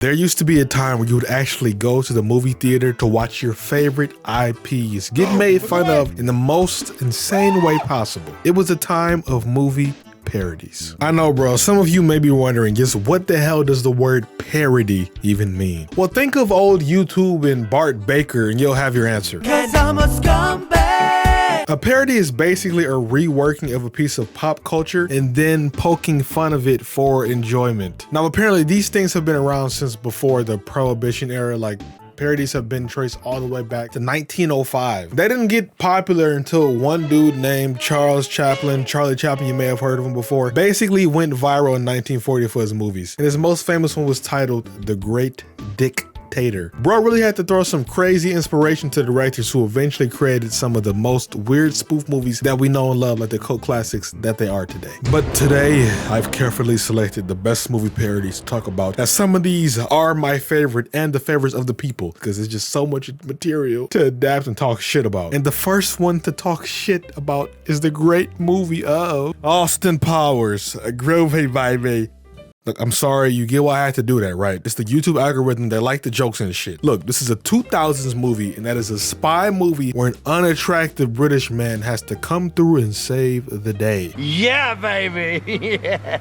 There used to be a time where you would actually go to the movie theater to watch your favorite IPs get made fun of in the most insane way possible. It was a time of movie parodies. I know, bro, some of you may be wondering just what the hell does the word parody even mean? Well, think of old YouTube and Bart Baker and you'll have your answer. 'Cause I'm a scumbag. A parody is basically a reworking of a piece of pop culture and then poking fun of it for enjoyment. Now, apparently these things have been around since before the Prohibition era. Like, parodies have been traced all the way back to 1905. They didn't get popular until one dude named Charlie Chaplin, you may have heard of him before, basically went viral in 1940 for his movies. And his most famous one was titled The Great Dictator. Bro really had to throw some crazy inspiration to the directors who eventually created some of the most weird spoof movies that we know and love, like the cult classics that they are today. But today, I've carefully selected the best movie parodies to talk about, as some of these are my favorite and the favorites of the people, because there's just so much material to adapt and talk shit about. And the first one to talk shit about is the great movie of Austin Powers, a groovy baby. Look, I'm sorry, you get why I had to do that, right? It's the YouTube algorithm, they like the jokes and shit. Look, this is a 2000s movie, and that is a spy movie where an unattractive British man has to come through and save the day. Yeah, baby! Yeah.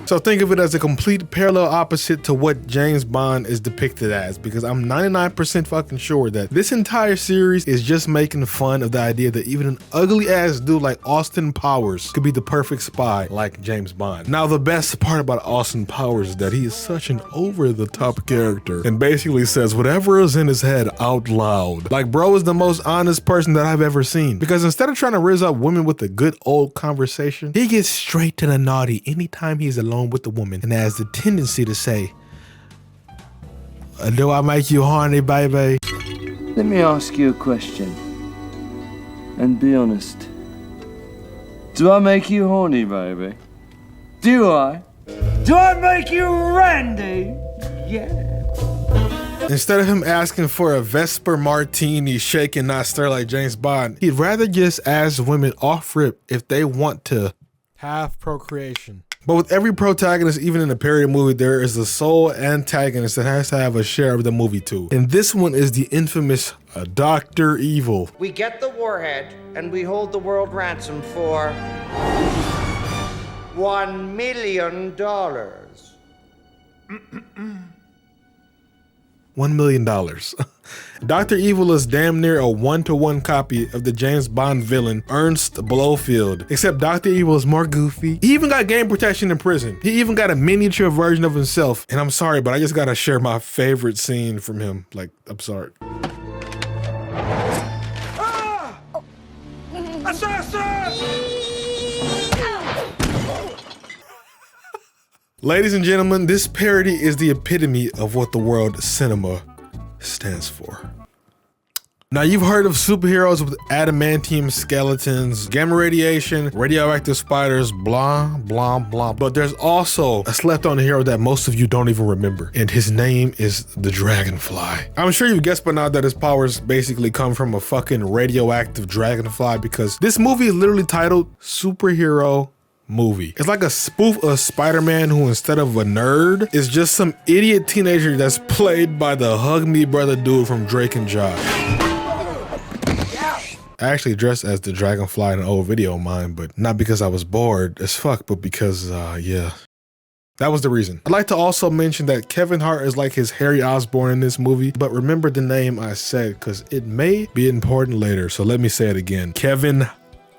So think of it as a complete parallel opposite to what James Bond is depicted as, because I'm 99% fucking sure that this entire series is just making fun of the idea that even an ugly ass dude like Austin Powers could be the perfect spy like James Bond. Now, the best part about Austin Powers is that he is such an over-the-top character and basically says whatever is in his head out loud. Like, bro is the most honest person that I've ever seen, because instead of trying to rizz up women with a good old conversation, he gets straight to the naughty anytime he's alone with the woman and has the tendency to say, do I make you horny, baby? Let me ask you a question, and be honest. Do I make you horny, baby? Do I? Do I make you randy? Yeah. Instead of him asking for a Vesper Martini, shake and not stir like James Bond, he'd rather just ask women off rip if they want to have procreation. But with every protagonist, even in a parody movie, there is a sole antagonist that has to have a share of the movie too. And this one is the infamous Dr. Evil. We get the warhead and we hold the world ransom for $1 million. $1 million. Dr. Evil is damn near a one-to-one copy of the James Bond villain Ernst Blofeld, except Dr. Evil is more goofy. He even got game protection in prison. He even got a miniature version of himself. And I'm sorry, but I just gotta share my favorite scene from him. Like, I'm sorry. Ah! Assassin! Ladies and gentlemen, this parody is the epitome of what the world cinema stands for. Now, you've heard of superheroes with adamantium skeletons, gamma radiation, radioactive spiders, blah, blah, blah. But there's also a slept-on hero that most of you don't even remember, and his name is the Dragonfly. I'm sure you've guessed by now that his powers basically come from a fucking radioactive dragonfly, because this movie is literally titled Superhero Movie. It's like a spoof of Spider-Man who, instead of a nerd, is just some idiot teenager that's played by the Hug Me Brother dude from Drake and Josh. I actually dressed as the Dragonfly in an old video of mine, but not because I was bored as fuck, but because, yeah. That was the reason. I'd like to also mention that Kevin Hart is like his Harry Osborn in this movie, but remember the name I said, because it may be important later, so let me say it again. Kevin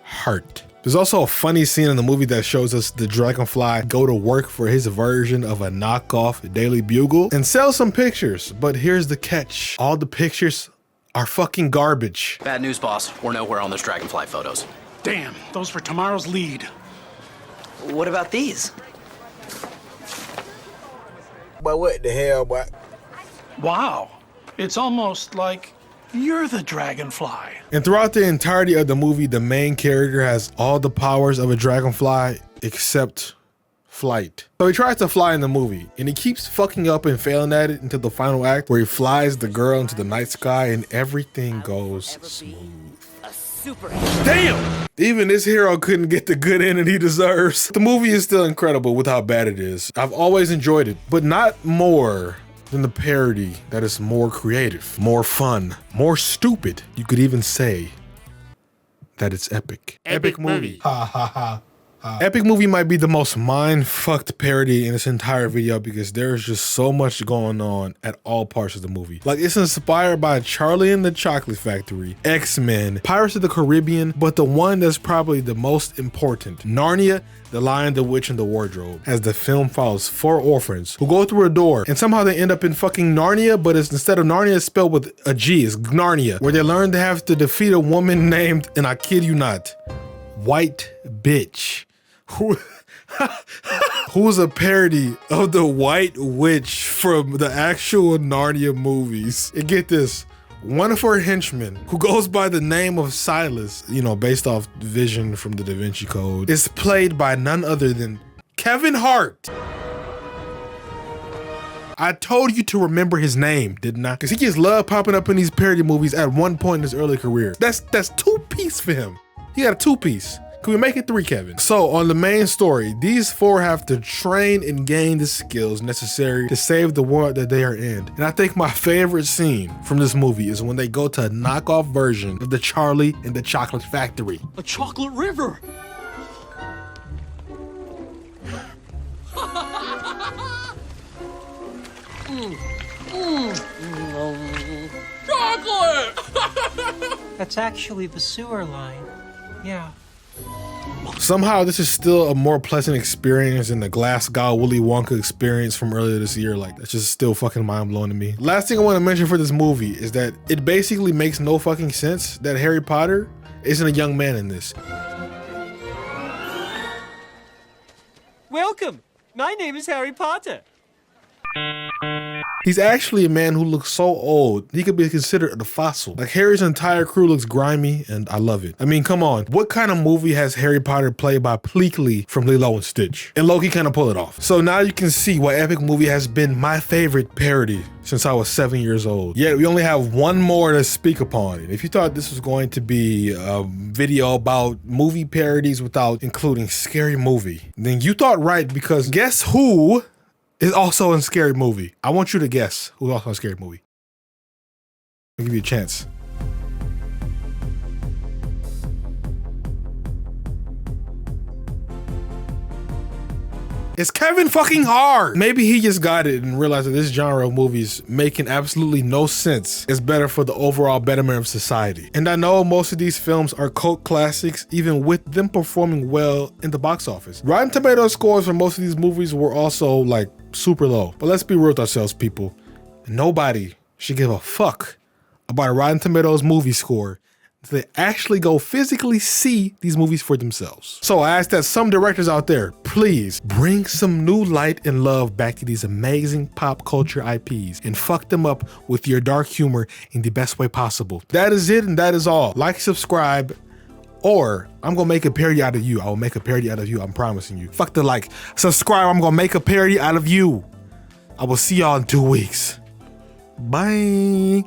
Hart. There's also a funny scene in the movie that shows us the Dragonfly go to work for his version of a knockoff Daily Bugle and sell some pictures. But here's the catch. All the pictures are fucking garbage. Bad news, boss. We're nowhere on those Dragonfly photos. Damn, those for tomorrow's lead. What about these? But what the hell, boy? Wow, it's almost like you're the Dragonfly. And throughout the entirety of the movie, the main character has all the powers of a dragonfly except flight. So he tries to fly in the movie and he keeps fucking up and failing at it until the final act where he flies the girl into the night sky and everything goes smooth. super. Damn! Even this hero couldn't get the good ending he deserves. The movie is still incredible with how bad it is. I've always enjoyed it, but not more than the parody that is more creative, more fun, more stupid. You could even say that it's epic. Epic movie. Ha ha ha. Epic movie might be the most mind-fucked parody in this entire video because there's just so much going on at all parts of the movie. Like, it's inspired by Charlie and the Chocolate Factory, X-Men, Pirates of the Caribbean, but the one that's probably the most important, Narnia, The Lion, the Witch, and the Wardrobe, as the film follows 4 orphans who go through a door and somehow they end up in fucking Narnia, but it's instead of Narnia, it's spelled with a G, it's Gnarnia, where they learn to have to defeat a woman named, and I kid you not, White Bitch. Who's a parody of the White Witch from the actual Narnia movies. And get this, one of her henchmen, who goes by the name of Silas, you know, based off Vision from the Da Vinci Code, is played by none other than Kevin Hart. I told you to remember his name, didn't I? Because he just loved popping up in these parody movies at one point in his early career. That's 2-piece for him. He got a 2-piece. Can we make it 3, Kevin? So on the main story, these 4 have to train and gain the skills necessary to save the world that they are in. And I think my favorite scene from this movie is when they go to a knockoff version of the Charlie and the Chocolate Factory. A chocolate river. Chocolate! That's actually the sewer line. Yeah. Somehow this is still a more pleasant experience than the Glasgow Willy Wonka experience from earlier this year. Like, that's just still fucking mind blowing to me. Last thing I want to mention for this movie is that it basically makes no fucking sense that Harry Potter isn't a young man in this. Welcome. My name is Harry Potter. He's actually a man who looks so old, he could be considered a fossil. Like, Harry's entire crew looks grimy, and I love it. I mean, come on. What kind of movie has Harry Potter played by Pleakley from Lilo and Stitch? And Loki kind of pull it off. So now you can see why Epic Movie has been my favorite parody since I was 7 years old. Yet we only have one more to speak upon. And if you thought this was going to be a video about movie parodies without including Scary Movie, then you thought right, because guess who is also in Scary Movie? I want you to guess who's also in Scary Movie. I'll give you a chance. It's Kevin fucking Hart. Maybe he just got it and realized that this genre of movies making absolutely no sense is better for the overall betterment of society. And I know most of these films are cult classics, even with them performing well in the box office. Rotten Tomatoes scores for most of these movies were also like super low. But let's be real with ourselves, people. Nobody should give a fuck about a Rotten Tomatoes movie score until they actually go physically see these movies for themselves. So I ask that some directors out there, please bring some new light and love back to these amazing pop culture IPs and fuck them up with your dark humor in the best way possible. That is it, and that is all. Like, subscribe, or I'm gonna make a parody out of you. I will make a parody out of you, I'm promising you. Fuck the like. Subscribe, I'm gonna make a parody out of you. I will see y'all in 2 weeks. Bye.